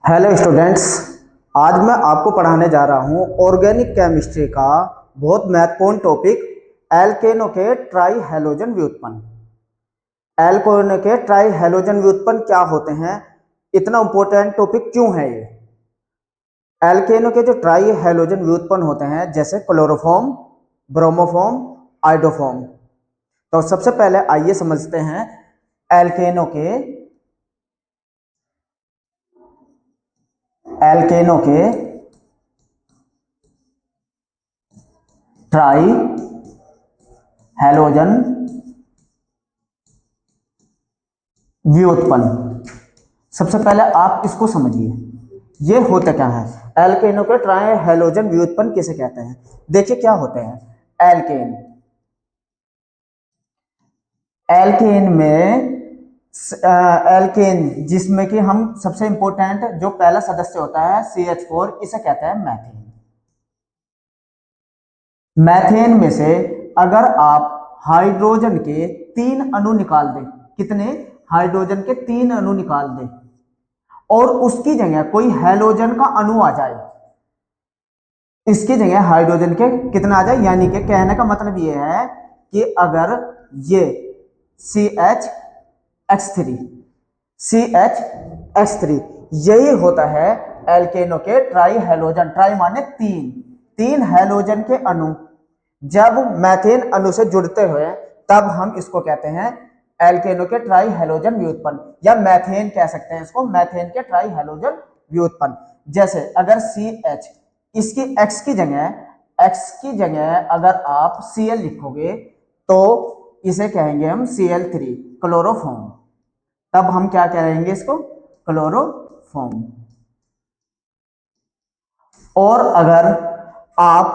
Hello students, आज मैं आपको पढ़ाने जा रहा हूँ ऑर्गेनिक केमिस्ट्री का बहुत महत्वपूर्ण टॉपिक एल्केनो के ट्राई हैलोजन व्युत्पन्न। एल्केनो के ट्राई हैलोजन व्युत्पन्न क्या होते हैं, इतना इंपॉर्टेंट टॉपिक क्यों है ये। एल्केनो के जो ट्राई हैलोजन व्युत्पन्न होते हैं जैसे क्लोरोफॉर्म, ब्रोमोफॉर्म, आइडोफॉर्म। तो सबसे पहले आइए समझते हैं एल्केनो के ट्राई हैलोजन व्युत्पन्न। सबसे पहले आप इसको समझिए, ये होता क्या है। एल्केनो के ट्राई हैलोजन व्युत्पन्न किसे कहते हैं। देखिए क्या होते हैं एल्केन। एल्केन में एल्केन जिसमें कि हम सबसे इंपॉर्टेंट जो पहला सदस्य होता है CH4, इसे कहते हैं मैथेन। मैथेन में से अगर आप हाइड्रोजन के 3 अणु निकाल दें, कितने हाइड्रोजन के 3 अणु निकाल दें और उसकी जगह कोई हैलोजन का अणु आ जाए, इसकी जगह हाइड्रोजन के कितना आ जाए, यानी कि कहने का मतलब ये है कि अगर ये CHX3 यही होता है एल्केनो के ट्राई हैलोजन। ट्राई माने 3 हैलोजन के अणु जब मैथेन अणु से जुड़ते हुए तब हम इसको कहते हैं एल्केनो के ट्राई हैलोजन व्युत्पन्न, या मैथेन कह सकते हैं इसको, मैथेन के ट्राई हैलोजन व्युत्पन्न। जैसे अगर CH, इसकी X की जगह अगर आप Cl लिखोगे तो इसे कहेंगे हम Cl3 क्लोरोफॉर्म। तब हम क्या कहेंगे इसको, क्लोरोफॉर्म। और अगर आप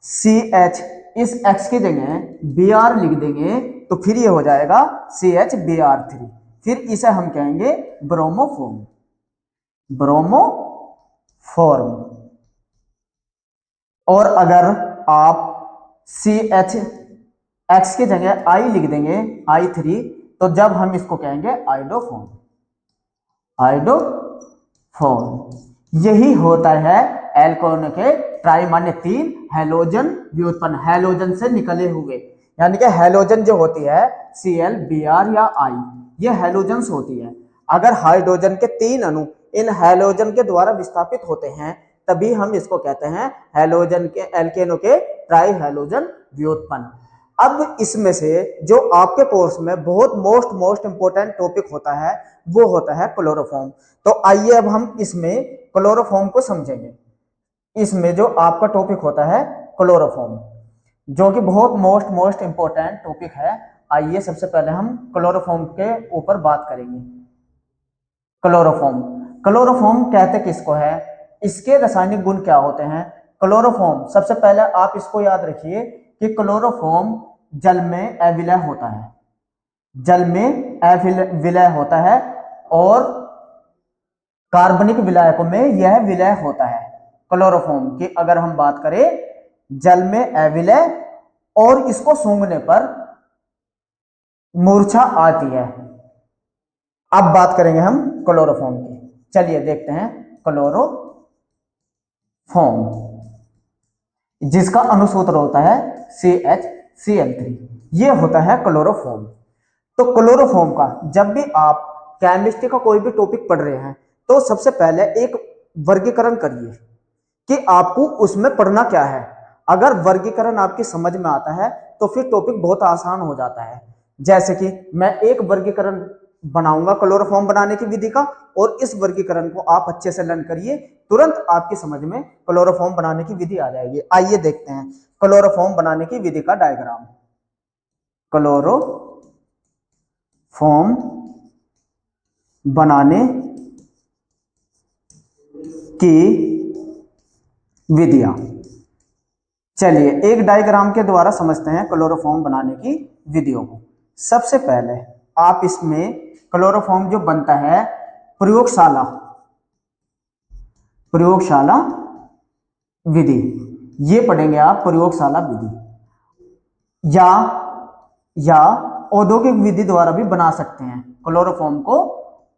CH इस X की जगह Br लिख देंगे तो फिर ये हो जाएगा CHBr3, फिर इसे हम कहेंगे ब्रोमोफॉर्म। और अगर आप CH की जगह I लिख देंगे I3, तो जब हम इसको कहेंगे आइडोफॉर्म। यही होता है एल्केनो के ट्राई माने 3 हैलोजन व्युत्पन्न, हैलोजन से निकले हुए, यानी कि हैलोजन जो होती है Cl, Br या I, ये हैलोजन्स होती है। अगर हाइड्रोजन के 3 अणु इन हैलोजन के द्वारा विस्थापित होते हैं तभी हम इसको कहते हैं हैलोजन के एल्केनो के ट्राई हैलोजन व्युत्पन्न। अब इसमें से जो आपके कोर्स में बहुत मोस्ट इंपोर्टेंट टॉपिक होता है वो होता है क्लोरोफॉर्म। तो आइए अब हम इसमें क्लोरोफॉर्म को समझेंगे। इसमें जो आपका टॉपिक होता है क्लोरोफॉर्म, जो कि बहुत मोस्ट इंपोर्टेंट टॉपिक है। आइए सबसे पहले हम क्लोरोफॉर्म के ऊपर बात करेंगे। क्लोरोफॉर्म कहते किसको है, इसके रासायनिक गुण क्या होते हैं। क्लोरोफॉर्म, सबसे पहले आप इसको याद रखिए कि क्लोरोफॉर्म जल में अविलय होता है, और कार्बनिक विलायकों में यह विलय होता है। क्लोरोफॉर्म की अगर हम बात करें, जल में अविलय और इसको सूंघने पर मूर्छा आती है। अब बात करेंगे हम क्लोरोफॉर्म की, चलिए देखते हैं क्लोरोफॉर्म, जिसका अनुसूत्र होता है CHCl3, ये होता है क्लोरोफॉर्म। तो क्लोरोफॉर्म का जब भी आप केमिस्ट्री का कोई भी टॉपिक पढ़ रहे हैं तो सबसे पहले एक वर्गीकरण करिए कि आपको उसमें पढ़ना क्या है। अगर वर्गीकरण आपकी समझ में आता है तो फिर टॉपिक बहुत आसान हो जाता है। जैसे कि मैं एक वर्गीकरण बनाऊंगा क्लोरोफॉर्म बनाने की विधि का, और इस वर्गीकरण को आप अच्छे से लर्न करिए, तुरंत आपकी समझ में क्लोरोफॉर्म बनाने की विधि आ जाएगी। आइए देखते हैं क्लोरोफॉर्म बनाने की विधि का डायग्राम। क्लोरोफॉर्म बनाने की विधियां, चलिए एक डायग्राम के द्वारा समझते हैं क्लोरोफॉर्म बनाने की विधियों को। सबसे पहले आप इसमें क्लोरोफॉर्म जो बनता है प्रयोगशाला विधि, ये पढ़ेंगे आप प्रयोगशाला विधि, या औद्योगिक विधि द्वारा भी बना सकते हैं। क्लोरोफॉर्म को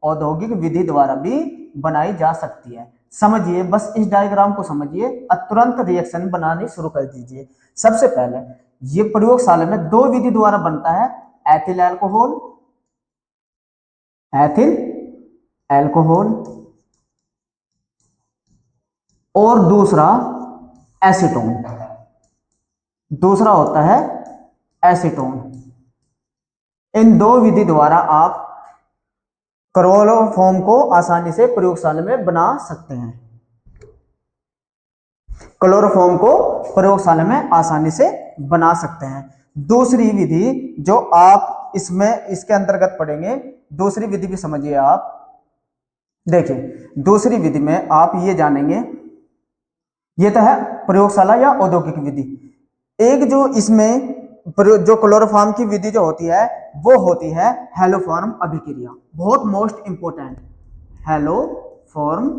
औद्योगिक विधि द्वारा भी बनाई जा सकती है। समझिए, बस इस डायग्राम को समझिए और तुरंत रिएक्शन बनानी शुरू कर दीजिए। सबसे पहले ये प्रयोगशाला में दो विधि द्वारा बनता है, एथिल अल्कोहल, एथिल अल्कोहल, और दूसरा एसीटोन, दूसरा होता है एसीटोन। इन दो विधि द्वारा आप क्लोरोफॉर्म को आसानी से प्रयोगशाला में बना सकते हैं। क्लोरोफॉर्म को प्रयोगशाला में आसानी से बना सकते हैं। दूसरी विधि जो आप इसमें इसके अंतर्गत पढ़ेंगे, दूसरी विधि भी समझिए आप। देखिए, दूसरी विधि में आप ये जानेंगे, ये तो है प्रयोगशाला या औद्योगिक विधि। एक जो इसमें जो क्लोरोफॉर्म की विधि जो होती है वो होती है हेलोफॉर्म अभिक्रिया, बहुत मोस्ट इंपोर्टेंट, हेलोफॉर्म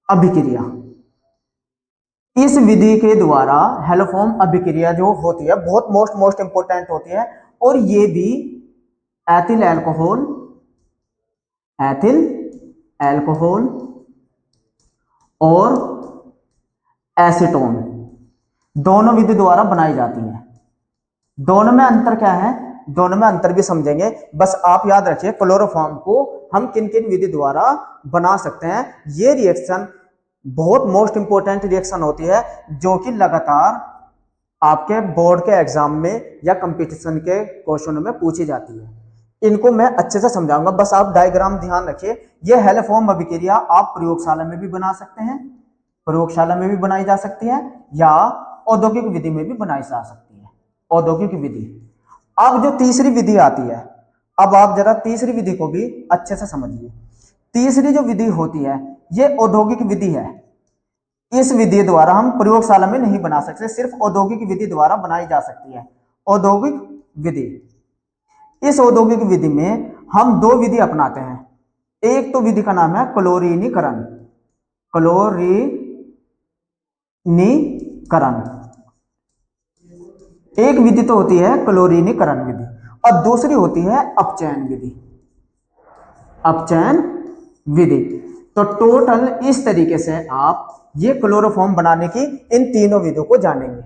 अभिक्रिया। इस विधि के द्वारा हेलोफॉर्म अभिक्रिया जो होती है बहुत मोस्ट इंपोर्टेंट होती है, और ये भी एथिल अल्कोहल, एथिल अल्कोहल और एसीटोन दोनों विधि द्वारा बनाई जाती है। दोनों में अंतर क्या है, दोनों में अंतर भी समझेंगे। बस आप याद रखिए क्लोरोफॉर्म को हम किन किन विधि द्वारा बना सकते हैं। ये रिएक्शन बहुत मोस्ट इंपोर्टेंट रिएक्शन होती है जो कि लगातार आपके बोर्ड के एग्जाम में या कंपटीशन के क्वेश्चनों में पूछी जाती है। इनको मैं अच्छे से समझाऊंगा, बस आप डायग्राम ध्यान रखिए। यह हेलोफॉर्म अभिक्रिया आप प्रयोगशाला में भी बना सकते हैं, प्रयोगशाला में भी बनाई जा सकती है, या औद्योगिक विधि में भी बनाई जा सकती है, औद्योगिक विधि। अब जो तीसरी विधि आती है, अब आप जरा तीसरी विधि को भी अच्छे से समझिए। तीसरी जो विधि होती है ये औद्योगिक विधि है। इस विधि द्वारा हम प्रयोगशाला में नहीं बना सकते, सिर्फ औद्योगिक विधि द्वारा बनाई जा सकती है, औद्योगिक विधि। इस औद्योगिक विधि में हम दो विधि अपनाते हैं। एक तो विधि का नाम है क्लोरीनीकरण, क्लोरीनीकरण एक विधि तो होती है क्लोरीनीकरण विधि, और दूसरी होती है अपचयन विधि, अपचयन विधि। तो टोटल इस तरीके से आप ये क्लोरोफॉर्म बनाने की इन तीनों विधियों को जानेंगे।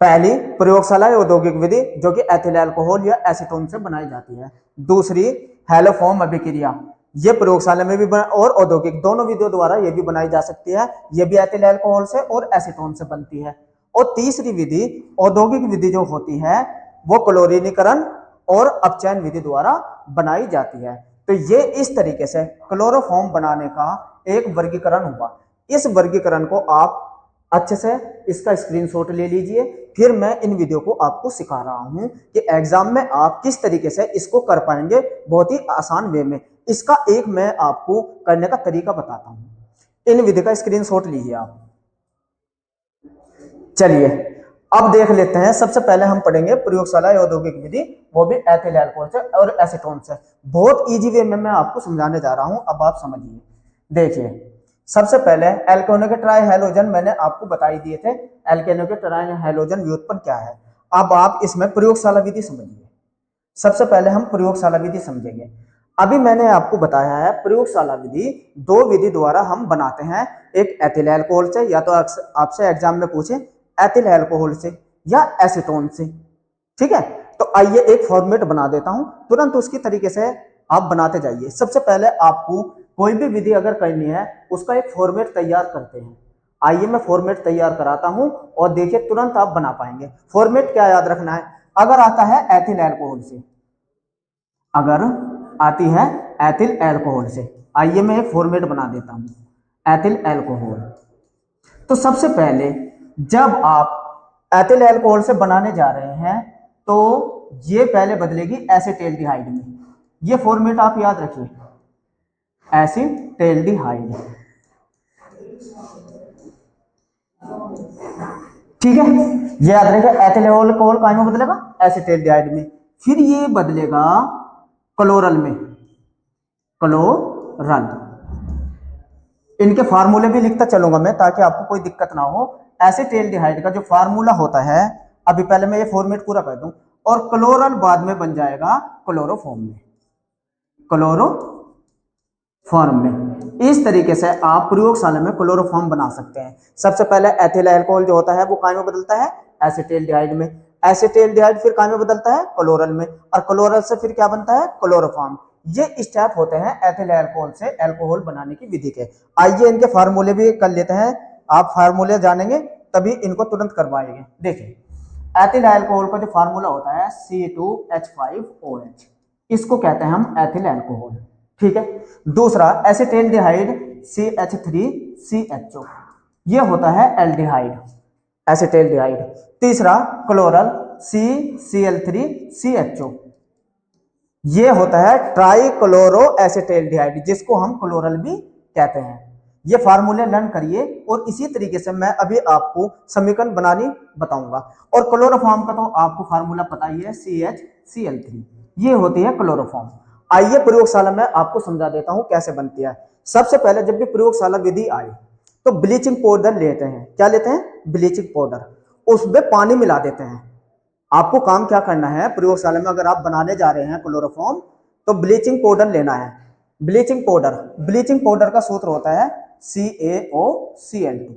पहली प्रयोगशाला औद्योगिक विधि जो कि एथिल अल्कोहल या एसीटोन से बनाई जाती है। दूसरी हेलोफॉर्म अभिक्रिया, ये प्रयोगशाला में भी और औद्योगिक दोनों विधियों द्वारा ये भी बनाई जा सकती है, ये भी एथिल अल्कोहल से और एसीटोन से बनती है। और तीसरी विधि औद्योगिक विधि जो होती है वो क्लोरीनीकरण और अपचयन विधि द्वारा बनाई जाती है। तो ये इस तरीके से क्लोरोफॉर्म बनाने का एक वर्गीकरण हुआ। इस वर्गीकरण को आप अच्छे से इसका स्क्रीनशॉट ले लीजिए, फिर मैं इन वीडियो को आपको सिखा रहा हूं कि एग्जाम में आप किस तरीके से इसको कर पाएंगे बहुत ही आसान वे में। इसका एक मैं आपको करने का तरीका बताता हूं। इन विधि का स्क्रीनशॉट लीजिए आप। चलिए अब देख लेते हैं। सबसे पहले हम पढ़ेंगे प्रयोगशाला औद्योगिक विधि, वो भी एथिल अल्कोहल से और एसीटोन से। बहुत इजी वे में मैं आपको समझाने जा रहा हूं, अब आप समझिए। देखिए, सबसे पहले एल्केनो के ट्राई हैलोजन मैंने आपको बताई दिए थे, एल्केनो के ट्राई हैलोजन व्युत्पन्न क्या है। अब आप इसमें प्रयोगशाला विधि समझिए। सबसे पहले हम प्रयोगशाला विधि समझेंगे। अभी मैंने आपको बताया है प्रयोगशाला विधि दो विधि द्वारा हम बनाते हैं, एक एथिल अल्कोहल से, या तो आपसे एग्जाम में पूछे एथिल अल्कोहल से या एसीटोन से। ठीक है, तो आइए एक फॉर्मेट बना देता हूं, तुरंत उसकी तरीके से आप बनाते जाइए। सबसे पहले आपको कोई भी विधि अगर करनी है उसका एक फॉर्मेट तैयार करते हैं। आइए मैं फॉर्मेट तैयार कराता हूं और देखिए तुरंत आप बना पाएंगे। फॉर्मेट क्या याद रखना है, अगर आता है एथिल अल्कोहल से, अगर आती है एथिल अल्कोहल से, आइए मैं एक फॉर्मेट बना देता हूं एथिल अल्कोहल। तो सबसे पहले जब आप एथिल अल्कोहल से बनाने जा रहे हैं तो ये पहले बदलेगी एसीटल्डिहाइड में। ये फॉर्मेट आप याद रखिए, एसीटल्डिहाइड। ठीक है, ये याद रखिए एथिल अल्कोहल कहां में बदलेगा, एसीटल्डिहाइड में। फिर ये बदलेगा क्लोरल में, क्लोरल। इनके फार्मूले भी लिखता चलूंगा मैं ताकि आपको कोई दिक्कत ना हो। एसीटल्डिहाइड का जो फार्मूला होता है, अभी पहले मैं ये फॉर्मेट पूरा कर दूं, और क्लोरल बाद में बन जाएगा क्लोरोफॉर्म में, क्लोरोफॉर्म। फॉर्म में। इस तरीके से आप प्रयोगशाला में क्लोरोफॉर्म बना सकते हैं। सबसे पहले एथिल अल्कोहल जो होता है वो काय में बदलता है, एसिटाल्डिहाइड में। एसिटाल्डिहाइड फिर काय में बदलता है, क्लोरल में, और क्लोरल से फिर क्या बनता है, क्लोरोफॉर्म। ये स्टेप होते हैं एथिल अल्कोहल से अल्कोहल बनाने की विधि के। आइए इनके फार्मूले भी कर लेते हैं। आप फार्मूले जानेंगे तभी इनको तुरंत कर पाएंगे। देखिए एथिल अल्कोहल का जो फार्मूला होता है C2H5OH, इसको कहते हैं हम एथिल अल्कोहल। ठीक है। दूसरा एसिटाल्डिहाइड CH3CHO, ये होता है एल्डिहाइड, एसिटाल्डिहाइड। तीसरा क्लोरल CCl3CHO, ये होता है ट्राइक्लोरो एसिटाल्डिहाइड, जिसको हम क्लोरल भी कहते हैं। ये फार्मूले लर्न करिए और इसी तरीके से मैं अभी आपको समीकरण बनानी बताऊंगा। और क्लोरोफॉर्म का तो आपको फार्मूला पता ही है, CHCl3, ये होती है क्लोरोफॉर्म। आइए प्रयोगशाला में आपको समझा देता हूं कैसे बनती है। सबसे पहले जब भी प्रयोगशाला विधि आए तो ब्लीचिंग पाउडर लेते हैं। क्या लेते हैं, ब्लीचिंग पाउडर, उसमें पानी मिला देते हैं। आपको काम क्या करना है, प्रयोगशाला में अगर आप बनाने जा रहे हैं क्लोरोफॉर्म तो ब्लीचिंग पाउडर लेना है। ब्लीचिंग पाउडर, ब्लीचिंग पाउडर का सूत्र होता है CaOCl2,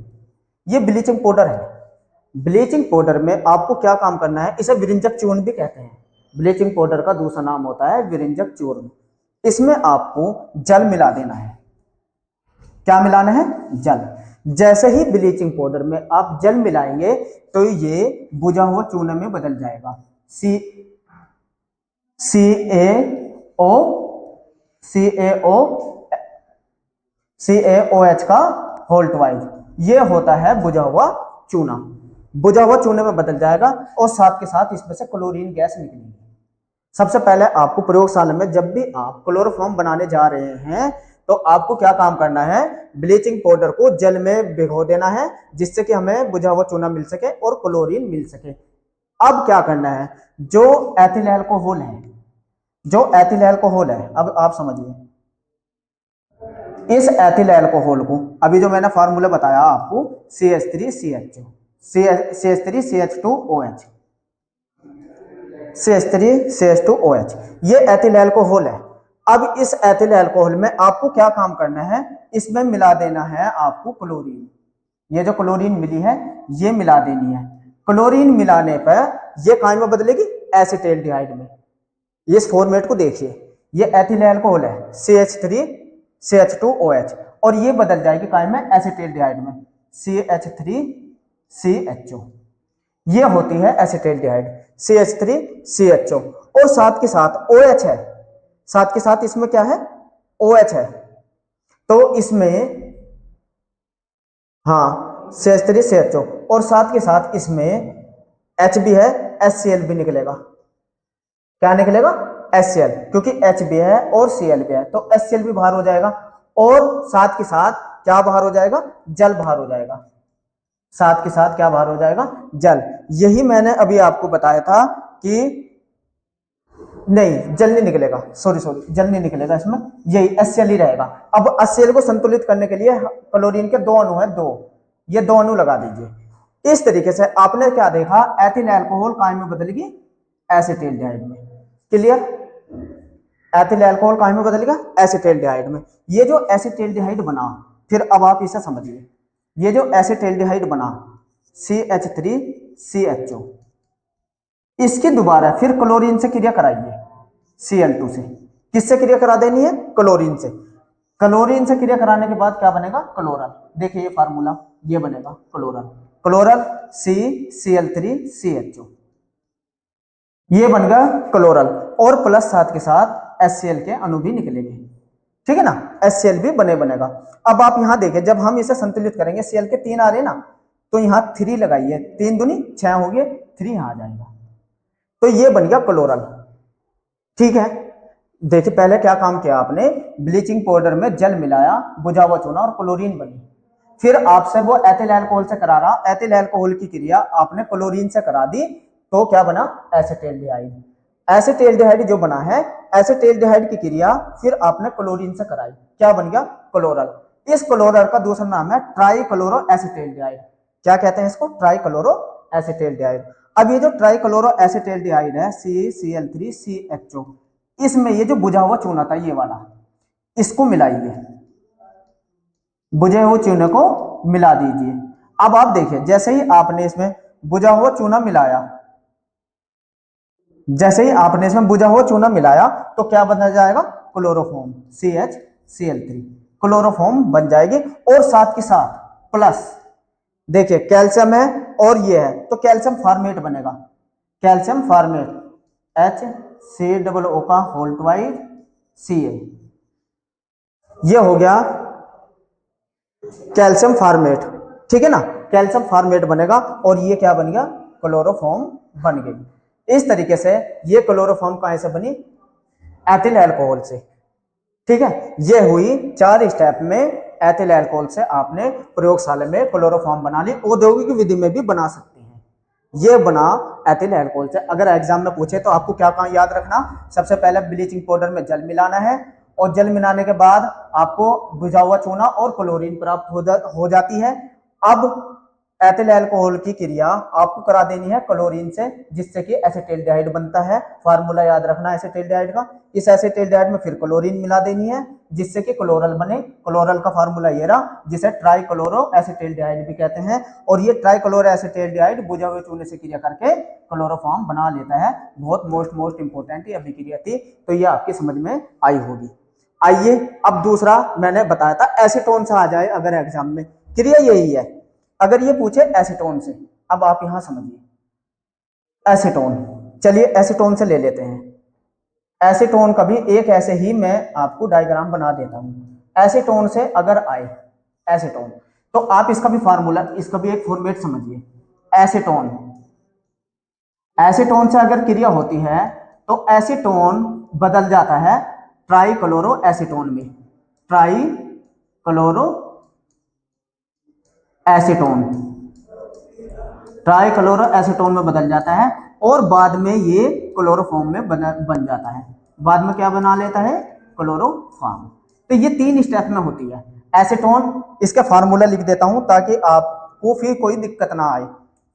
ये ब्लीचिंग पाउडर है। ब्लीचिंग पाउडर में आपको क्या काम करना है, इसे विरंजक चूर्ण भी कहते हैं। ब्लीचिंग पाउडर का दूसरा नाम होता है विरंजक चूर्ण। इसमें आपको जल मिला देना है। क्या मिलाना है, जल। जैसे ही ब्लीचिंग पाउडर में आप जल मिलाएंगे तो ये बुझा हुआ चूर्ण में बदल जाएगा। CaOH का होल ट्वाइस, ये होता है बुझा हुआ चूना। बुझा हुआ चूने में बदल जाएगा और साथ के साथ इसमें से क्लोरीन गैस निकलेगी। सबसे पहले आपको प्रयोगशाला में जब भी आप क्लोरोफॉर्म बनाने जा रहे हैं तो आपको क्या काम करना है, ब्लीचिंग पाउडर को जल में भिगो देना है, जिससे कि हमें बुझा हुआ चूना मिल सके और क्लोरीन मिल सके। अब क्या करना है, जो एथिल अल्कोहल है, जो एथिल अल्कोहल है, अब आप समझिए, इस एथिल अल्कोहल को अभी जो मैंने फार्मूला बताया आपको CH3CHO, CH3CH2OH, CH3CH2OH, ये एथिल अल्कोहल है। अब इस एथिल अल्कोहल में आपको क्या काम करना है, इसमें मिला देना है आपको क्लोरीन। ये जो क्लोरीन मिली है ये मिला देनी है। क्लोरीन मिलाने पर ये काय में बदलेगी, एसिटाल्डिहाइड में। इस फॉर्मेट को देखिए, ये एथिल अल्कोहल है CH3CH2OH और ये बदल जाएगी काय में, एसिटाल्डिहाइड में, CH3CHO। ये होती है एसिटाल्डिहाइड CH3CHO। और साथ के साथ OH है, साथ के साथ इसमें क्या है, OH है। तो इसमें हाँ CH3CHO और साथ के साथ इसमें H भी है, HCl भी निकलेगा। क्या निकलेगा, HCl, क्योंकि H भी है और Cl भी है तो HCl भी बाहर हो जाएगा। और साथ के साथ क्या बाहर हो जाएगा, जल बाहर हो जाएगा। साथ के साथ क्या बाहर हो जाएगा, जल। यही मैंने अभी आपको बताया था कि नहीं, जल नहीं निकलेगा, सॉरी जल नहीं निकलेगा, इसमें यही HCl ही रहेगा। अब HCl को संतुलित करने के लिए क्लोरीन के दो अणु हैं, दो, ये दो अणु लगा दीजिए। इस तरीके से आपने क्या देखा, एथिल अल्कोहल काय में बदलेगी, एसिटाल्डिहाइड में। क्लियर, एथिल अल्कोहल काय में बदलेगा, एसिटाल्डिहाइड में। ये जो एसिटाल्डिहाइड बना, फिर अब आप इसे समझिए, ये जो एसिटाल्डिहाइड बना CH3CHO, इसकी दोबारा फिर क्लोरीन से क्रिया कराइए, Cl2 से। किससे क्रिया करा देनी है, क्लोरीन से। क्लोरीन से क्रिया कराने के बाद क्या बनेगा, क्लोरल। देखिए ये फार्मूला, ये बनेगा क्लोरल, क्लोरल CCl3CHO, ये बन गया क्लोरल। और प्लस साथ के साथ HCl के अणु भी निकलेंगे, ठीक है ना, HCl भी बनेगा। अब आप यहां देखें, जब हम इसे संतुलित करेंगे, Cl के 3 आ रहे ना, तो यहां 3 लगाइए, 3 दूनी 6 हो गए, 3 यहां आ जाएगा, तो ये बन गया क्लोरल। ठीक है, देखिए पहले क्या काम किया आपने, ब्लीचिंग पाउडर में जल मिलाया, बुझा हुआ चूना और क्लोरीन बनी। फिर आपसे वो एथिल अल्कोहल से करा रहा, एथिल अल्कोहल की क्रिया आपने क्लोरीन से करा दी, तो क्या बना, एसिटाल्डिहाइड। एसिटाल्डिहाइड जो बना है, एसिटाल्डिहाइड की क्रिया फिर आपने क्लोरीन से कराई, क्या बन गया, क्लोरल। इस क्लोरल का दूसरा नाम है ट्राइक्लोरो एसिटाल्डिहाइड। क्या कहते हैं इसको, ट्राइक्लोरो एसिटाल्डिहाइड। अब ये जो ट्राइक्लोरो एसिटाल्डिहाइड है CCl3CHO, इसमें ये जो बुझा हुआ चूना था, ये वाला, इसको मिलाइए, बुझे हुए चूने को मिला दीजिए। अब आप देखिए, जैसे ही आपने इसमें बुझा हुआ चूना मिलाया, जैसे ही आपने इसमें बुझा हुआ चूना मिलाया तो क्या बन जाएगा, क्लोरोफॉर्म, CHCl3 क्लोरोफॉर्म बन जाएगी। और साथ के साथ प्लस देखिए कैल्शियम है और ये है, तो कैल्शियम फॉर्मेट बनेगा, कैल्शियम फॉर्मेट HCOO का होल ट्वाइस Ca, ये हो गया कैल्शियम फॉर्मेट, ठीक है ना, कैल्शियम फॉर्मेट बनेगा और ये क्या बन गया, क्लोरोफॉर्म बन गई। इस तरीके से ये क्लोरोफॉर्म कहां से बनी, एथिल अल्कोहल से, ठीक है। ये हुई 4 स्टेप में एथिल अल्कोहल से आपने प्रयोगशाला में क्लोरोफॉर्म बना ली, औद्योगिक विधि में भी बना सकते हैं। ये बना एथिल अल्कोहल से। अगर एग्जाम में पूछे तो आपको क्या क्या याद रखना, सबसे पहले ब्लीचिंग पाउडर में जल मिलाना है और जल मिलाने के बाद आपको बुझा हुआ चूना और क्लोरीन प्राप्त हो जाती है। अब एथिल अल्कोहल की क्रिया आपको करा देनी है क्लोरीन से, जिससे कि एसिटाल्डिहाइड बनता है। फार्मूला याद रखना एसिटाल्डिहाइड का। इस एसिटाल्डिहाइड में फिर क्लोरीन मिला देनी है, जिससे कि क्लोरल बने। क्लोरल का फार्मूला ये रहा, जिसे ट्राइक्लोरो एसिटाल्डिहाइड भी कहते हैं। और ये ट्राइक्लोरो एसिटाल्डिहाइड बुझे हुए चूने से क्रिया करके क्लोरोफॉर्म बना लेता है। बहुत मोस्ट इंपोर्टेंट ये अभिक्रिया थी, तो ये आपकी समझ में आई होगी। आइए अब दूसरा मैंने बताया था एसीटोन से आ जाए अगर एग्जाम में, क्रिया यही है। अगर ये पूछे एसीटोन से, अब आप यहां समझिए एसीटोन, चलिए एसीटोन से ले लेते हैं। एसीटोन का भी एक ऐसे ही मैं आपको डायग्राम बना देता हूं। एसीटोन से अगर आए एसीटोन, तो आप इसका भी फार्मूला, इसका भी एक फॉर्मेट समझिए। एसीटोन, एसीटोन से अगर क्रिया होती है तो एसीटोन बदल जाता है ट्राइक्लोरो एसीटोन में, ट्राइक्लोरो एसीटोन, ट्राइक्लोरो एसीटोन में बदल जाता है और बाद में ये क्लोरोफॉर्म में बन जाता है। बाद में क्या बना लेता है, क्लोरोफॉर्म। तो ये 3 स्टेप में होती है एसीटोन। इसका फार्मूला लिख देता हूं ताकि आपको फिर कोई दिक्कत ना आए,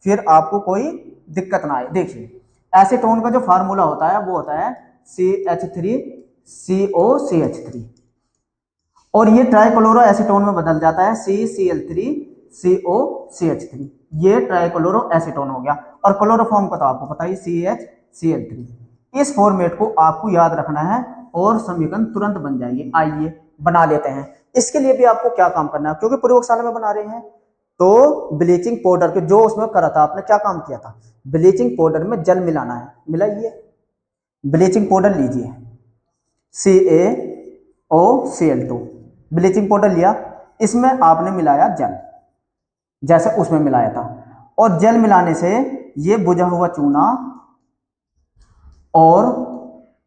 फिर आपको कोई दिक्कत ना आए। देखिए एसीटोन का जो फार्मूला होता है वो होता है CH3COCH3, और ये ट्राइक्लोरो एसीटोन में बदल जाता है CCl3COCH3। ये ट्राइक्लोरो एसीटोन हो गया। और क्लोरोफॉर्म का तो आपको पता ही CHCl3। इस फॉर्मेट को आपको याद रखना है और समीकरण तुरंत बन जाएगी। आइए बना लेते हैं। इसके लिए भी आपको क्या काम करना है, क्योंकि प्रयोगशाला में बना रहे हैं, तो ब्लीचिंग पाउडर के जो उसमें करा था आपने, क्या काम किया था, ब्लीचिंग पाउडर में जल मिलाना है। मिलाइए, ब्लीचिंग पाउडर लीजिए CaOCl2, ब्लीचिंग पाउडर लिया, इसमें आपने मिलाया जल जैसे उसमें मिलाया था, और जल मिलाने से ये बुझा हुआ चूना और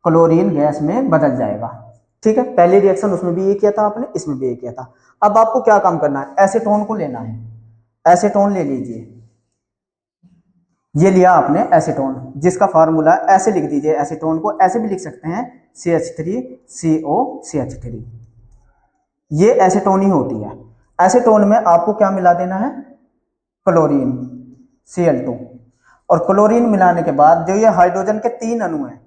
क्लोरीन गैस में बदल जाएगा। ठीक है, पहली रिएक्शन उसमें भी ये किया था आपने, इसमें भी ये किया था। अब आपको क्या काम करना है, एसीटोन को लेना है। एसीटोन ले लीजिए, ये लिया आपने एसीटोन, जिसका फार्मूला ऐसे लिख दीजिए। एसीटोन को ऐसे भी लिख सकते हैं CH3COCH3। ये एसीटोन ही होती है। एसीटोन में आपको क्या मिला देना है, क्लोरीन Cl2, और क्लोरीन मिलाने के बाद जो ये हाइड्रोजन के 3 अणु हैं,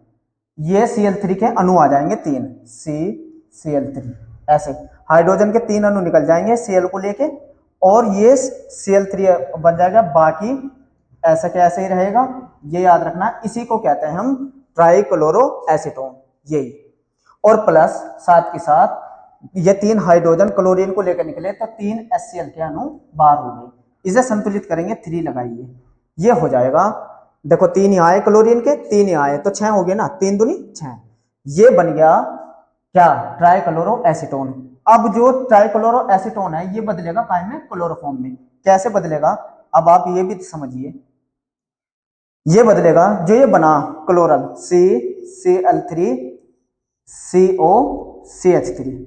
ये Cl3 के अणु आ जाएंगे 3, CCl3। ऐसे हाइड्रोजन के 3 अणु निकल जाएंगे Cl को लेके, और ये Cl3 बन जाएगा। बाकी ऐसा क्या ऐसे ही रहेगा, ये याद रखना। इसी को कहते हैं हम ट्राइक्लोरो एसीटोन, यही। और प्लस साथ के साथ ये 3 हाइड्रोजन क्लोरीन को लेकर निकले तो 3 HCl के अणु बाहर हो गए। इसे संतुलित करेंगे, 3 लगाइए, ये हो जाएगा। देखो 3 यहाँ आए क्लोरीन के, 3 यहाँ आए तो 6 हो गए ना, 3 दूनी 6। ये बन गया क्या, ट्राइक्लोरो एसीटोन। अब जो ट्राइक्लोरो एसीटोन है ये बदलेगा काय में, क्लोरोफॉर्म में। कैसे बदलेगा, अब आप ये भी समझिए। ये बदलेगा, जो ये बना क्लोरल CCl3COCH3,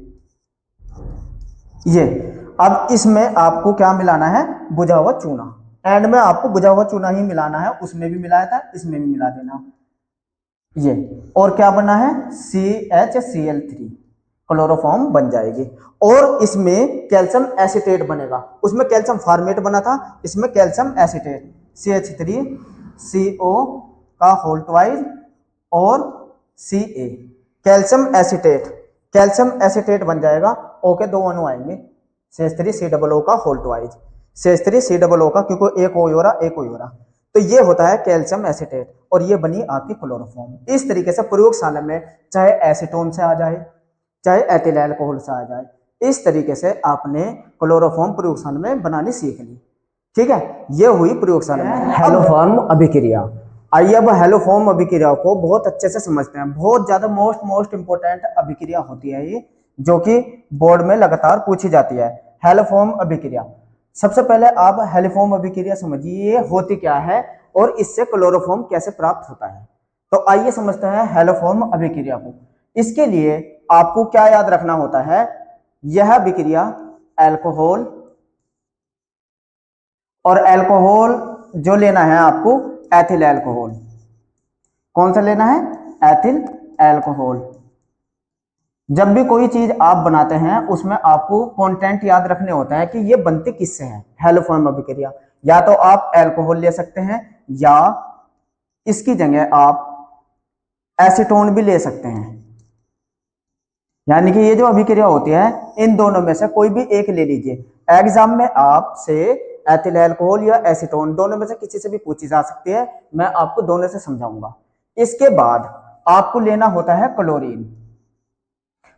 ये अब इसमें आपको क्या मिलाना है, बुझा हुआ चूना। एंड में आपको बुझा हुआ चूना ही मिलाना है, उसमें भी मिलाया था, इसमें भी मिला देना। ये और क्या बना है, CHCl3, क्लोरोफॉर्म बन जाएगी। और इसमें कैल्शियम एसीटेट बनेगा। उसमें कैल्शियम फॉर्मेट बना था, इसमें कैल्शियम एसीटेट CH3CO का होल ट्वाइस और Ca, calcium acetate. Calcium acetate बन जाएगा, O के 2 अणु आएंगे, CH3COO का होल ट्वाइज, CH3COO का, क्योंकि एक O हो रहा एक O हो रहा, तो ये होता है कैल्शियम एसीटेट, और ये बनी आपकी क्लोरोफॉर्म। इस तरीके से प्रयोगशाला में चाहे एसीटोन से आ जाए चाहे एथिल अल्कोहल से आ जाए, इस तरीके से आपने क्लोरोफॉर्म प्रयोगशाला में बनानी सीख ली। ठीक है, ये हुई प्रयोगशाला में हेलोफॉर्म अभिक्रिया। आइए अब हेलोफॉर्म अभिक्रिया को बहुत अच्छे से समझते हैं। बहुत ज्यादा मोस्ट इंपोर्टेंट अभिक्रिया होती है ये, जो कि बोर्ड में लगातार पूछी जाती है। हेलोफॉर्म अभिक्रिया, सबसे पहले आप हेलोफॉर्म अभिक्रिया समझिए होती क्या है और इससे क्लोरोफॉर्म कैसे प्राप्त होता है। तो आइए समझते हैं हेलोफॉर्म अभिक्रिया को। इसके लिए आपको क्या याद रखना होता है, यह अभिक्रिया अल्कोहल, और अल्कोहल जो लेना है आपको एथिल अल्कोहल। कौन सा लेना है? Ethyl alcohol. जब भी कोई चीज आप बनाते हैं उसमें आपको कंटेंट याद रखने होता है कि ये बनती किससे है। हेलोफॉर्म अभिक्रिया, या तो आप अल्कोहल ले सकते हैं या इसकी जगह आप एसीटोन भी ले सकते हैं। यानी कि ये जो अभिक्रिया होती है इन दोनों में से कोई भी एक ले लीजिए। एग्जाम में आपसे एथिल अल्कोहल या एसीटोन दोनों में से किसी से भी पूछी जा सकती है, मैं आपको दोनों से समझाऊंगा। इसके बाद आपको लेना होता है क्लोरीन,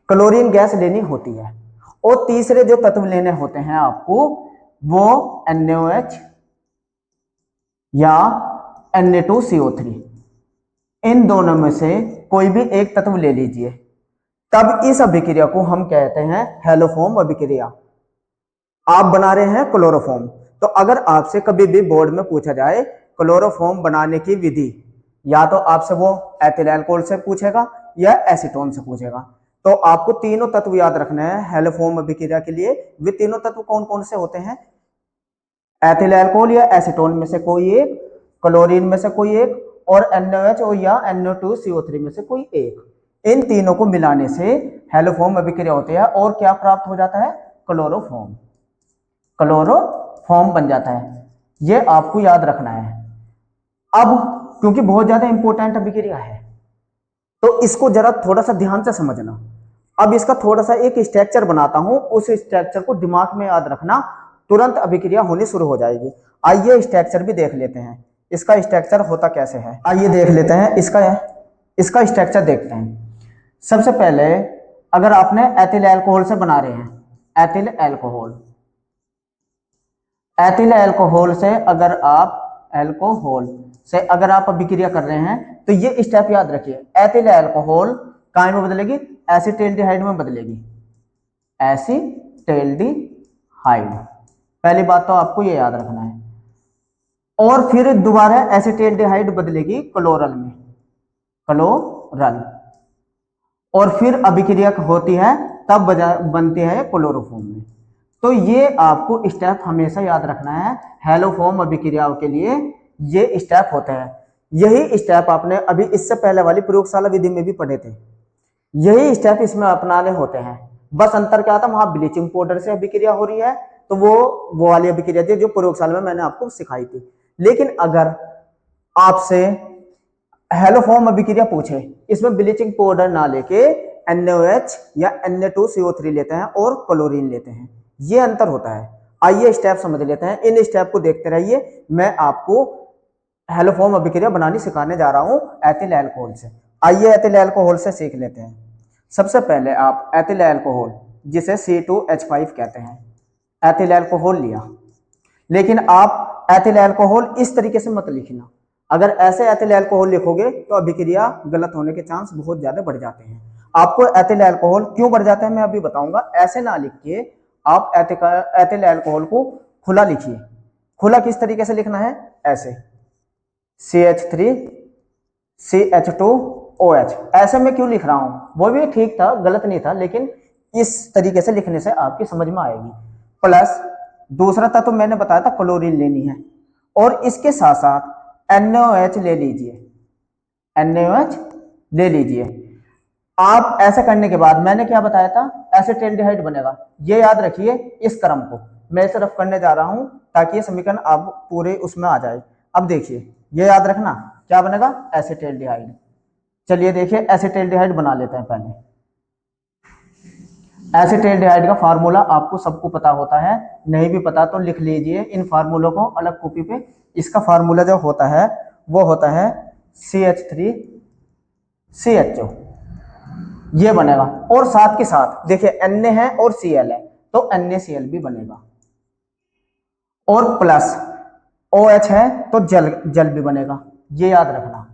क्लोरीन गैस लेनी होती है, और तीसरे जो तत्व लेने होते हैं आपको वो NaOH या Na2CO3, इन दोनों में से कोई भी एक तत्व ले लीजिए, तब इस अभिक्रिया को हम कहते हैं हेलोफॉर्म अभिक्रिया। आप बना रहे हैं क्लोरोफॉर्म, तो अगर आपसे कभी भी बोर्ड में पूछा जाए क्लोरोफॉर्म बनाने की विधि, या तो आपसे वो एथिल अल्कोहल से पूछेगा या एसीटोन से पूछेगा, तो आपको तीनों तत्व याद रखना है हेलोफॉर्म अभिक्रिया के लिए। वे तीनों तत्व कौन कौन से होते हैं? एथिल अल्कोहल या एसीटोन में से कोई एक, क्लोरीन में से कोई एक, और NaOH या Na2CO3 में से कोई एक। इन तीनों को मिलाने से हेलोफॉर्म अभिक्रिया होती है, और क्या प्राप्त हो जाता है? क्लोरोफॉर्म, क्लोरोफॉर्म बन जाता है। ये आपको याद रखना है। अब क्योंकि बहुत ज्यादा इंपॉर्टेंट अभिक्रिया है तो इसको जरा थोड़ा सा ध्यान से समझना। अब इसका थोड़ा सा एक स्ट्रक्चर बनाता हूं, उस स्ट्रक्चर को दिमाग में याद रखना, तुरंत अभिक्रिया होनी शुरू हो जाएगी। आइए स्ट्रक्चर भी देख लेते हैं, इसका स्ट्रक्चर होता कैसे है। आइए देख लेते हैं इसका स्ट्रक्चर देखते हैं। सबसे पहले अगर आपने एथिल अल्कोहल से बना रहे हैं, एथिल अल्कोहल, एथिल अल्कोहल से अगर आप अभिक्रिया कर रहे हैं तो ये स्टेप याद रखिए। एथिल अल्कोहल काय में बदलेगी? एसीटल्डिहाइड में बदलेगी, एसीटल्डिहाइड। पहली बात तो आपको ये याद रखना है। और फिर दोबारा एसीटल्डिहाइड बदलेगी क्लोरल में, क्लोरल, और फिर अभिक्रिया होती है तब बनती है क्लोरोफॉर्म में। तो ये आपको स्टेप हमेशा याद रखना है। हेलोफॉर्म अभिक्रियाओं के लिए ये स्टेप होते हैं। यही स्टेप आपने अभी इससे पहले वाली प्रयोगशाला विधि में भी पढ़े थे, यही स्टेप इसमें अपनाने होते हैं। बस अंतर क्या था, वहां ब्लीचिंग पाउडर से अभिक्रिया हो रही है तो वो वाली अभिक्रिया थी जो प्रयोगशाला में मैंने आपको सिखाई थी। लेकिन अगर आपसे हेलोफॉर्म अभिक्रिया पूछे, इसमें ब्लीचिंग पाउडर ना लेके NaOH या Na2CO3 लेते हैं और क्लोरीन लेते हैं, ये अंतर होता है। आइए स्टेप समझ लेते हैं, इन स्टेप को देखते रहिए। मैं आपको हेलोफॉर्म अभिक्रिया बनानी सिखाने जा रहा हूं एथिल अल्कोहल से। आइए एथिल अल्कोहल से सीख लेते हैं। सबसे पहले आप एथिल अल्कोहल, जिसे C2H5 कहते हैं, एथिल अल्कोहल लिया, लेकिन आप एथिल अल्कोहल इस तरीके से मत लिखना। अगर ऐसे एथिल अल्कोहल लिखोगे तो अभिक्रिया गलत होने के चांस बहुत ज्यादा बढ़ जाते हैं। आपको एथिल अल्कोहल क्यों बढ़ जाते हैं मैं अभी बताऊंगा। ऐसे ना लिखिए, आप एथिल अल्कोहल को खुला लिखिए। खुला किस तरीके से लिखना है? ऐसे CH3 CH2OH। ऐसे में क्यों लिख रहा हूं, वो भी ठीक था, गलत नहीं था, लेकिन इस तरीके से लिखने से आपकी समझ में आएगी। प्लस दूसरा था तो मैंने बताया था क्लोरीन लेनी है, और इसके साथ साथ NaOH ले लीजिए, NaOH ले लीजिए। आप ऐसा करने के बाद मैंने क्या बताया था, एसिटल्डिहाइड बनेगा। ये याद रखिए, इस क्रम को मैं सिर्फ करने जा रहा हूं ताकि ये समीकरण आप पूरे उसमें आ जाए। अब देखिए, ये याद रखना क्या बनेगा? एसिटल्डिहाइड। चलिए देखिए एसिटल्डिहाइड बना लेते हैं पहले। एसिटाल्डिहाइड का फार्मूला आपको सबको पता होता है, नहीं भी पता तो लिख लीजिए इन फार्मूलों को अलग कॉपी पे। इसका फार्मूला जो होता है वो होता है CH3CHO, ये बनेगा। और साथ के साथ देखिए Na है और Cl है तो NaCl भी बनेगा, और प्लस OH है तो जल भी बनेगा, ये याद रखना।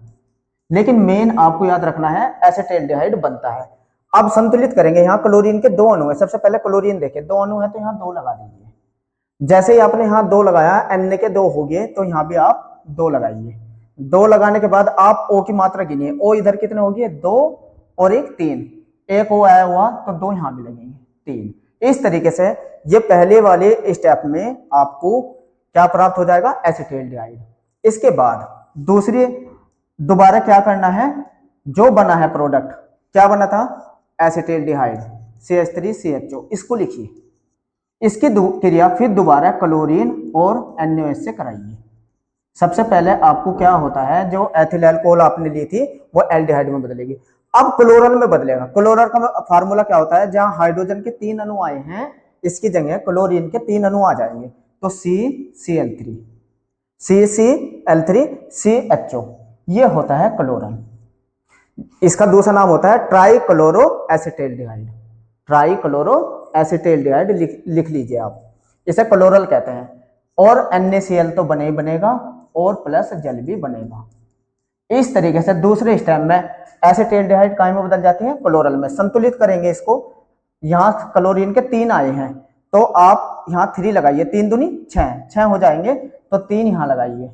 लेकिन मेन आपको याद रखना है एसिटाल्डिहाइड बनता है। अब संतुलित करेंगे, यहाँ क्लोरीन के 2 अणु है। सबसे पहले क्लोरीन देखिए, 2 अणु है तो यहाँ 2 लगा दीजिए। जैसे ही आपने यहाँ 2 लगाया, Na के 2 हो गए तो यहाँ भी आप 2 लगाइए। 2 लगाने के बाद आप O की मात्रा गिनिए। O इधर कितने हो गए, 2 और 1 3, एक O आया हुआ तो 2 यहाँ भी लगेंगे, 3। इस तरीके से ये पहले वाले स्टेप में आपको क्या प्राप्त हो जाएगा, एसिटाल्डिहाइड। इसके बाद दोबारा क्या करना है, जो बना है प्रोडक्ट, क्या बना था, एसिटाल्डिहाइड CH3CHO, इसको लिखिए। इसकी क्रिया फिर दोबारा क्लोरीन और NaOH से कराइए। सबसे पहले आपको क्या होता है, जो एथिल अल्कोहल आपने ली थी वो एल्डिहाइड में बदलेगी। अब क्लोरल में बदलेगा। क्लोरल का फार्मूला क्या होता है, जहां हाइड्रोजन के 3 अणु आए हैं इसकी जगह क्लोरीन के 3 अणु आ जाएंगे, तो CCl3 CCl3CHO, ये होता है क्लोरल। इसका दूसरा नाम होता है ट्राइक्लोरो एसिटाल्डिहाइड। ट्राइक्लोरो एसिटाल्डिहाइड लिख लीजिए आप, इसे क्लोरल कहते हैं। और NaCl तो बने ही बनेगा और प्लस जल भी बनेगा। इस तरीके से दूसरे स्टेप में एसिटाल्डिहाइड काय में बदल जाती है, क्लोरल में। संतुलित करेंगे इसको, यहाँ क्लोरीन के 3 आए हैं तो आप यहाँ 3 लगाइए, 3 दूनी 6 हो जाएंगे तो 3 यहाँ लगाइए,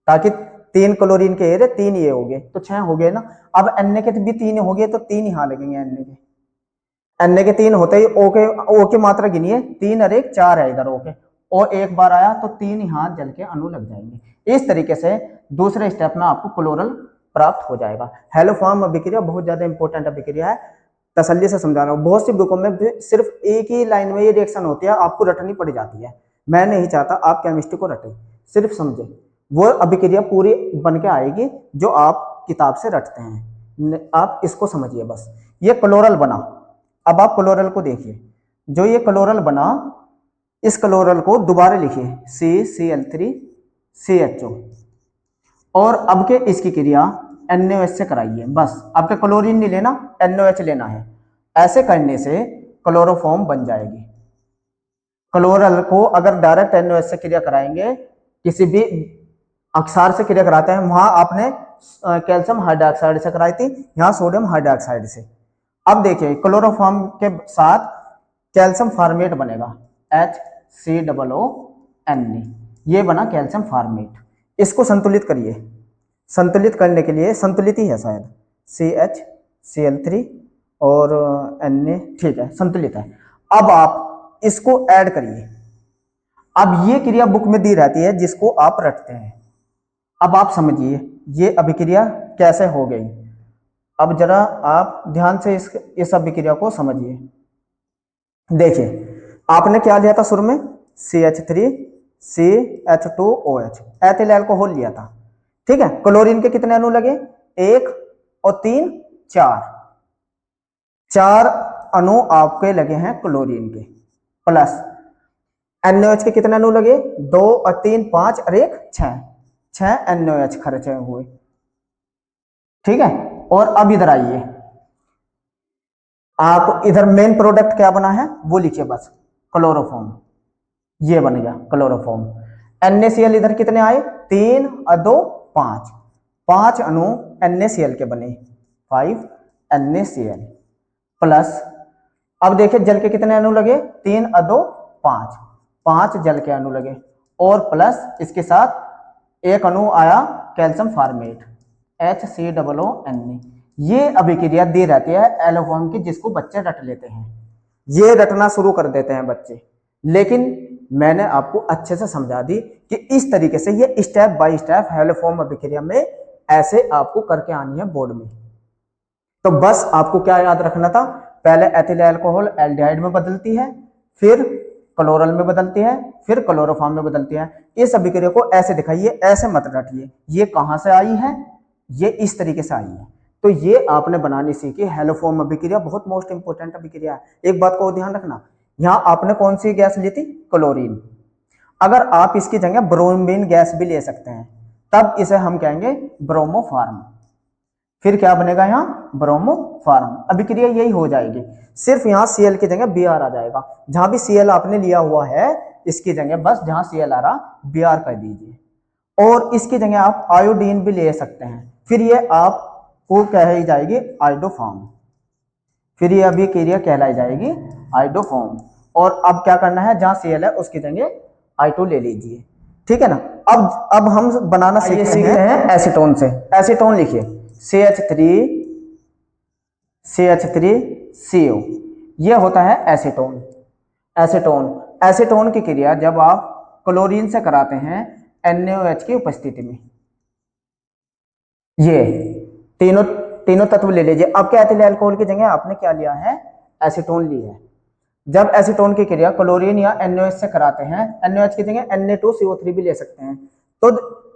ताकि 3 क्लोरीन के 3 ये हो गए तो 6 हो गए ना। अब Na के भी 3 हो गए तो 3 यहाँ लगेंगे। Na के 3 होते ही O की मात्रा गिनिए, 3 और 1 4 है इधर O के, O एक बार आया तो 3 यहाँ जल के अणु लग जाएंगे। इस तरीके से दूसरे स्टेप में आपको क्लोरल प्राप्त हो जाएगा। हेलोफॉर्म अभिक्रिया बहुत ज्यादा इंपॉर्टेंट अभिक्रिया है, तसल्ली से समझा रहा हूँ। बहुत सी बुकों में सिर्फ एक ही लाइन में ये रिएक्शन होती है, आपको रटनी पड़ जाती है। मैं नहीं चाहता आप केमिस्ट्री को रटे, सिर्फ समझे। वो अभिक्रिया पूरी बन के आएगी जो आप किताब से रटते हैं, आप इसको समझिए बस। ये क्लोरल बना। अब आप क्लोरल को देखिए, जो ये क्लोरल बना, इस क्लोरल को दोबारा लिखिए CCl3CHO, और अब के इसकी क्रिया NaOH से कराइए। बस आपके क्लोरीन नहीं लेना, NaOH लेना है। ऐसे करने से क्लोरोफॉर्म बन जाएगी। क्लोरल को अगर डायरेक्ट NaOH से क्रिया कराएंगे, किसी भी अक्षार से क्रिया कराते हैं, वहां आपने कैल्शियम हाइड्रोक्साइड से कराई थी, यहाँ सोडियम हाइड्रोक्साइड से। अब देखिए क्लोरोफॉर्म के साथ कैल्शियम फार्मेट बनेगा, HCOONe, ये बना कैल्शियम फार्मेट। इसको संतुलित करिए। संतुलित करने के लिए, संतुलित ही है शायद, CHCl3 और Na, ठीक है संतुलित है। अब आप इसको ऐड करिए। अब ये क्रिया बुक में दी रहती है जिसको आप रटते हैं। अब आप समझिए ये अभिक्रिया कैसे हो गई। अब जरा आप ध्यान से इस अभिक्रिया को समझिए। देखिए आपने क्या लिया था शुरू में, CH3CH2OH, एथिल अल्कोहल लिया था, ठीक है। क्लोरीन के कितने अणु लगे, 1 और 3 4 अणु आपके लगे हैं क्लोरीन के, प्लस NaOH के कितने अणु लगे, 2 और 3 5 और 1 6 NaOH खर्चे हुए, ठीक है। और अब इधर आइए, आप इधर मेन प्रोडक्ट क्या बना है वो लिखिए बस, क्लोरोफॉर्म। ये बन गया क्लोरोफॉर्म। NaCl इधर कितने आए, 3 और 2 5 अणु NaCl के बने, 5 NaCl, प्लस अब देखिए जल के कितने अणु लगे, 3 और 2 5 जल के अणु लगे, और प्लस इसके साथ एक अणु आया कैल्शियम फार्मेट, HCOONe। ये अभिक्रिया दी रहती है एलोफॉर्म की, जिसको बच्चे रट लेते हैं, ये रटना शुरू कर देते हैं बच्चे। लेकिन मैंने आपको अच्छे से समझा दी कि इस तरीके से ये स्टेप बाय स्टेप हेलोफॉर्म अभिक्रिया में ऐसे आपको करके आनी है बोर्ड में। तो बस आपको क्या याद रखना था, पहले एथिल अल्कोहल एल्डिहाइड में बदलती है, फिर क्लोरल में बदलती है, फिर क्लोरोफॉर्म में बदलती है। इस अभिक्रिया को ऐसे दिखाइए, ऐसे मत रटिए। ये कहां से आई है, ये इस तरीके से आई है। तो ये आपने बनानी सीखी हेलोफॉर्म अभिक्रिया, बहुत मोस्ट इंपोर्टेंट अभिक्रिया है। एक बात को ध्यान रखना, यहाँ आपने कौन सी गैस ली थी, क्लोरीन। अगर आप इसकी जगह ब्रोमीन गैस भी ले सकते हैं, तब इसे हम कहेंगे ब्रोमोफार्म। फिर क्या बनेगा यहाँ, ब्रोमोफार्म। अभिक्रिया यही हो जाएगी, सिर्फ यहाँ Cl की जगह Br आ जाएगा। जहां भी Cl आपने लिया हुआ है, इसकी जगह बस जहां Cl आ रहा Br कर दीजिए। और इसकी जगह आप आयोडीन भी ले सकते हैं, फिर ये आपको कही जाएगी आयोडोफॉर्म। फिर ये अभिक्रिया कहलाई जाएगी आयोडोफॉर्म। और अब क्या करना है, जहां Cl है उसकी जगह I2 ले लीजिए, ठीक है ना। अब हम बनाना सीखते हैं एसीटोन से। एसीटोन लिखिए CH3CO, ये होता है एसीटोन। एसीटोन की क्रिया जब आप क्लोरीन से कराते हैं NaOH की उपस्थिति में, ये तीनों तत्व ले लीजिए। अब क्या एथिल अल्कोहल की जगह आपने क्या लिया है, एसीटोन लिया है। जब एसीटोन की क्रिया क्लोरीन या NaOH से कराते हैं, NaOH की जगह Na2CO3 भी ले सकते हैं, तो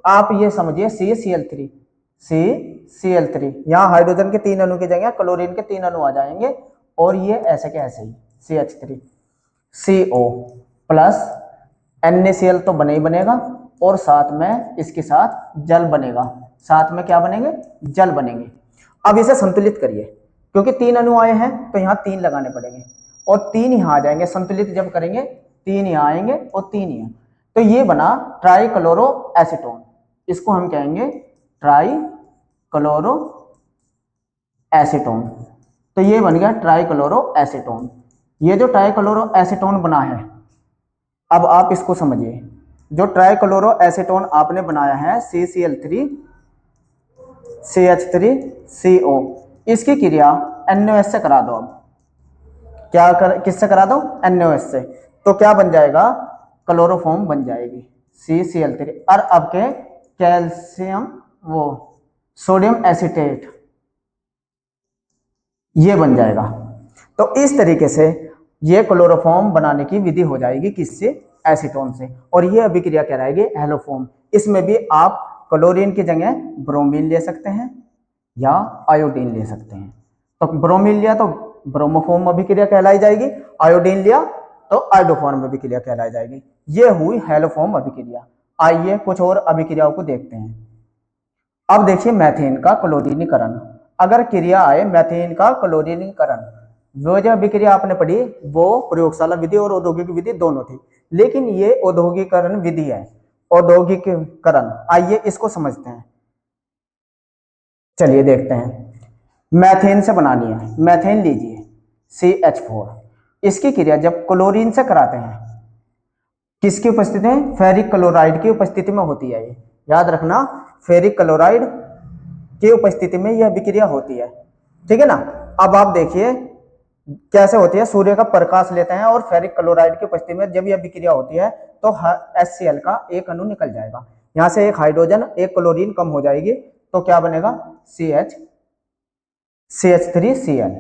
आप ये समझिए CCl3, यहाँ हाइड्रोजन के 3 अणु की जगह क्लोरीन के 3 अणु आ जाएंगे, और ये ऐसे के ऐसे ही CH3CO प्लस NaCl तो बने ही बनेगा, और साथ में इसके साथ जल बनेगा। साथ में क्या बनेंगे, जल बनेंगे। अब इसे संतुलित करिए, क्योंकि 3 अणु आए हैं तो यहाँ 3 लगाने पड़ेंगे, और 3 यहाँ आ जाएंगे। संतुलित जब करेंगे 3 यहाँ आएंगे और 3 यहाँ, तो ये बना ट्राइक्लोरो एसीटोन। इसको हम कहेंगे ट्राइक्लोरो एसीटोन। तो ये बन गया ट्राइक्लोरो एसीटोन। ये जो ट्राइक्लोरो एसीटोन बना है, अब आप इसको समझिए। जो ट्राइक्लोरो एसीटोन आपने बनाया है CH3CO, इसकी क्रिया NaOH से करा दो। अब किससे करा दो, NaOH से, तो क्या बन जाएगा, क्लोरोफॉर्म बन जाएगी CCl3। और अब के कैल्शियम सोडियम एसीटेट ये बन जाएगा। तो इस तरीके से ये क्लोरोफॉर्म बनाने की विधि हो जाएगी, किससे, एसीटोन से। और ये अभिक्रिया कहलाएगी हेलोफॉर्म। इसमें भी आप क्लोरीन की जगह ब्रोमीन ले सकते हैं या आयोडीन ले सकते हैं। तो ब्रोमीन लिया तो ब्रोमोफॉर्म अभिक्रिया कहलाई जाएगी, आयोडीन लिया तो आयोडोफॉर्म अभिक्रिया कहलाई जाएगी। ये हुई हेलोफॉर्म अभिक्रिया। आइए कुछ और अभिक्रियाओं को देखते हैं। अब देखिए मैथेन का क्लोरीनीकरण। अगर क्रिया आए मैथेन का क्लोरीनीकरण, वो जो अभिक्रिया आपने पढ़ी वो प्रयोगशाला विधि और औद्योगिक विधि दोनों थी, लेकिन ये औद्योगिकरण विधि है, औद्योगिकरण। आइए इसको समझते हैं, चलिए देखते हैं। मैथेन से बनानी है, मैथेन लीजिए CH4। इसकी क्रिया जब क्लोरीन से कराते हैं, किसकी उपस्थिति में, फेरिक क्लोराइड की उपस्थिति में होती है। ये याद रखना, फेरिक क्लोराइड की उपस्थिति में यह अभिक्रिया होती है, ठीक है ना। अब आप देखिए कैसे होती है। सूर्य का प्रकाश लेते हैं और फेरिक क्लोराइड की उपस्थिति में जब यह अभिक्रिया होती है तो HCl का एक अणु निकल जाएगा। यहां से एक हाइड्रोजन एक क्लोरीन कम हो जाएगी, तो क्या बनेगा, CH3Cl,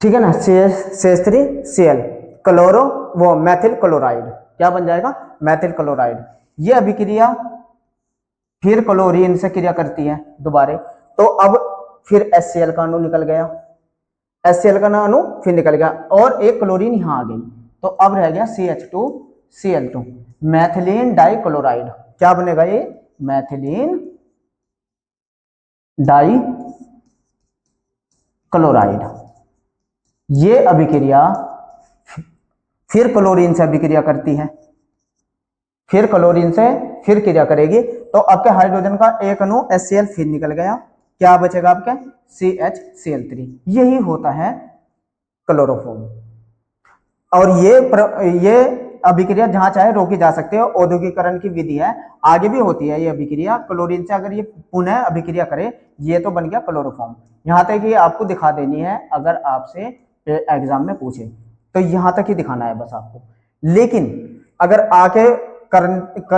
ठीक है ना। CH3Cl क्लोरो मैथिल क्लोराइड क्या बन जाएगा, मैथिल क्लोराइड। ये अभिक्रिया फिर क्लोरीन से क्रिया करती है दोबारे, तो अब फिर HCl का अणु निकल गया, HCl का अणु फिर निकल गया, और एक क्लोरीन यहां आ गई, तो अब रह गया CH2Cl2 मैथिलीन डाइक्लोराइड। क्या बनेगा ये, मैथिलीन डाइक्लोराइड। ये अभिक्रिया फिर क्लोरीन से अभिक्रिया करती है, फिर क्लोरीन से फिर क्रिया करेगी, तो आपके हाइड्रोजन का एक अणु HCl फिर निकल गया, क्या बचेगा आपके CHCl3। यही होता है क्लोरोफॉर्म। और ये अभिक्रिया जहां चाहे रोकी जा सकती है, औद्योगिकरण की विधि है, आगे भी होती है ये अभिक्रिया। क्लोरीन से अगर ये पुनः अभिक्रिया करे, ये तो बन गया क्लोरोफॉर्म। यहां तक ये आपको दिखा देनी है, अगर आपसे एग्जाम में पूछे तो यहां तक ही दिखाना है बस आपको। लेकिन अगर आके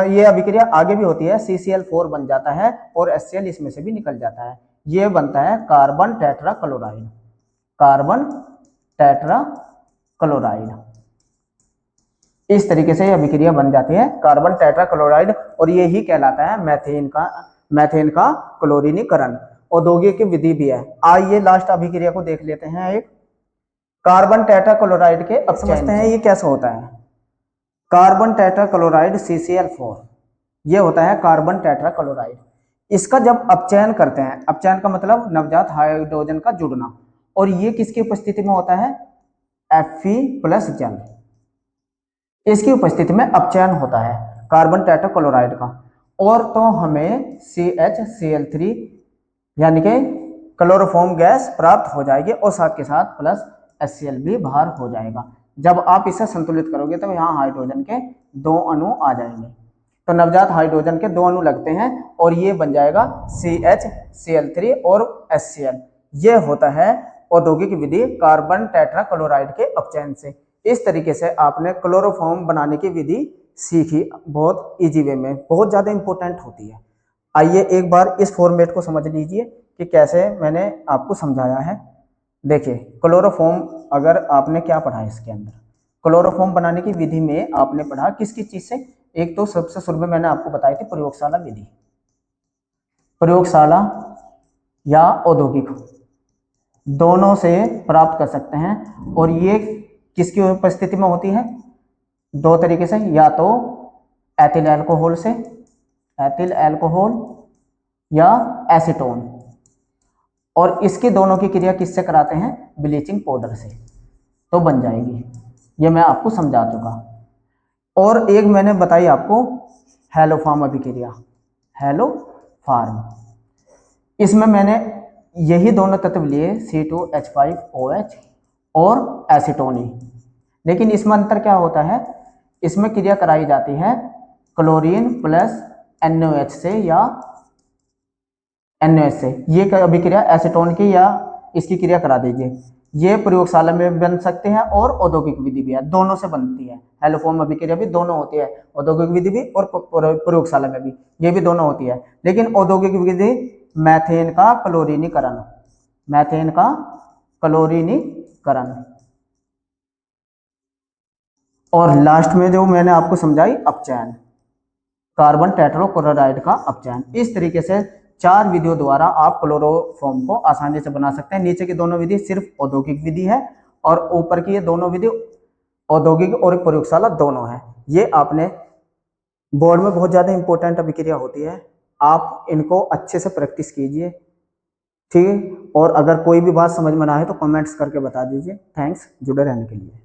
ये अभिक्रिया आगे भी होती है, CCl4 बन जाता है और HCl इसमें से भी निकल जाता है, ये बनता है carbon tetra chloride, carbon tetra chloride. इस तरीके से ये अभिक्रिया बन जाती है कार्बन टेट्रा क्लोराइड, और ये ही कहलाता है मैथेन का मैथेन का क्लोरीनीकरण। औद्योगिक विधि भी है। आइए लास्ट अभिक्रिया को देख लेते हैं। एक कार्बन टेट्राक्लोराइड के अब समझते हैं ये कैसे होता है। कार्बन टेट्राक्लोराइड CCl4 ये होता है कार्बन टेट्राक्लोराइड। इसका जब अपचयन करते हैं, अपचयन का मतलब नवजात हाइड्रोजन का जुड़ना, और ये किसकी उपस्थिति में होता है, Fe+ जल, इसकी उपस्थिति में अपचयन होता है कार्बन टेट्राक्लोराइड का। और तो हमें CHCl3 यानी कि क्लोरोफॉर्म गैस प्राप्त हो जाएगी, और साथ के साथ प्लस HCl भी बाहर हो जाएगा। जब आप इसे संतुलित करोगे तो यहाँ हाइड्रोजन के 2 अणु आ जाएंगे। तो नवजात हाइड्रोजन के 2 अणु लगते हैं और ये बन जाएगा CHCl3 और HCl। ये होता है औद्योगिक विधि कार्बन टेट्राक्लोराइड के अपचयन से। इस तरीके से आपने क्लोरोफॉर्म बनाने की विधि सीखी, बहुत इजी वे में, बहुत ज़्यादा इंपॉर्टेंट होती है। आइए एक बार इस फॉर्मेट को समझ लीजिए कि कैसे मैंने आपको समझाया है। देखिए क्लोरोफॉर्म, अगर आपने क्या पढ़ा है इसके अंदर, क्लोरोफॉर्म बनाने की विधि में आपने पढ़ा किस किस चीज से। एक तो सबसे शुरू में मैंने आपको बताई थी प्रयोगशाला विधि, प्रयोगशाला या औद्योगिक दोनों से प्राप्त कर सकते हैं। और ये किसकी उपस्थिति में होती है, 2 तरीके से, या तो एथिल अल्कोहल से, एथिल अल्कोहल या एसीटोन, और इसकी दोनों की क्रिया किससे कराते हैं, ब्लीचिंग पाउडर से, तो बन जाएगी। ये मैं आपको समझा चुका। और एक मैंने बताई आपको हेलोफार्म अभिक्रिया, हेलोफार्म, इसमें मैंने यही दोनों तत्व लिए C2H5OH और एसीटोनी। लेकिन इसमें अंतर क्या होता है, इसमें क्रिया कराई जाती है क्लोरीन प्लस NaOH से या NaOH से। ये अभिक्रिया एसीटोन की या इसकी क्रिया करा दीजिए। ये प्रयोगशाला में बन सकते हैं और औद्योगिक विधि भी है, दोनों से बनती है। हेलोफॉर्म अभिक्रिया भी दोनों होती है, औद्योगिक विधि भी और प्रयोगशाला में भी, ये भी दोनों होती है। लेकिन औद्योगिक विधि मैथेन का क्लोरीनीकरण, मैथेन का क्लोरीनीकरण। और लास्ट में जो मैंने आपको समझाई अपचयन, कार्बन टेट्राक्लोराइड का अपचयन। इस तरीके से 4 विधियों द्वारा आप क्लोरोफॉर्म को आसानी से बना सकते हैं। नीचे की दोनों विधि सिर्फ औद्योगिक विधि है और ऊपर की ये दोनों विधि औद्योगिक और प्रयोगशाला दोनों है। ये आपने बोर्ड में बहुत ज़्यादा इंपॉर्टेंट अभिक्रिया होती है, आप इनको अच्छे से प्रैक्टिस कीजिए, ठीक है। और अगर कोई भी बात समझ में ना आए तो कमेंट्स करके बता दीजिए। थैंक्स जुड़े रहने के लिए।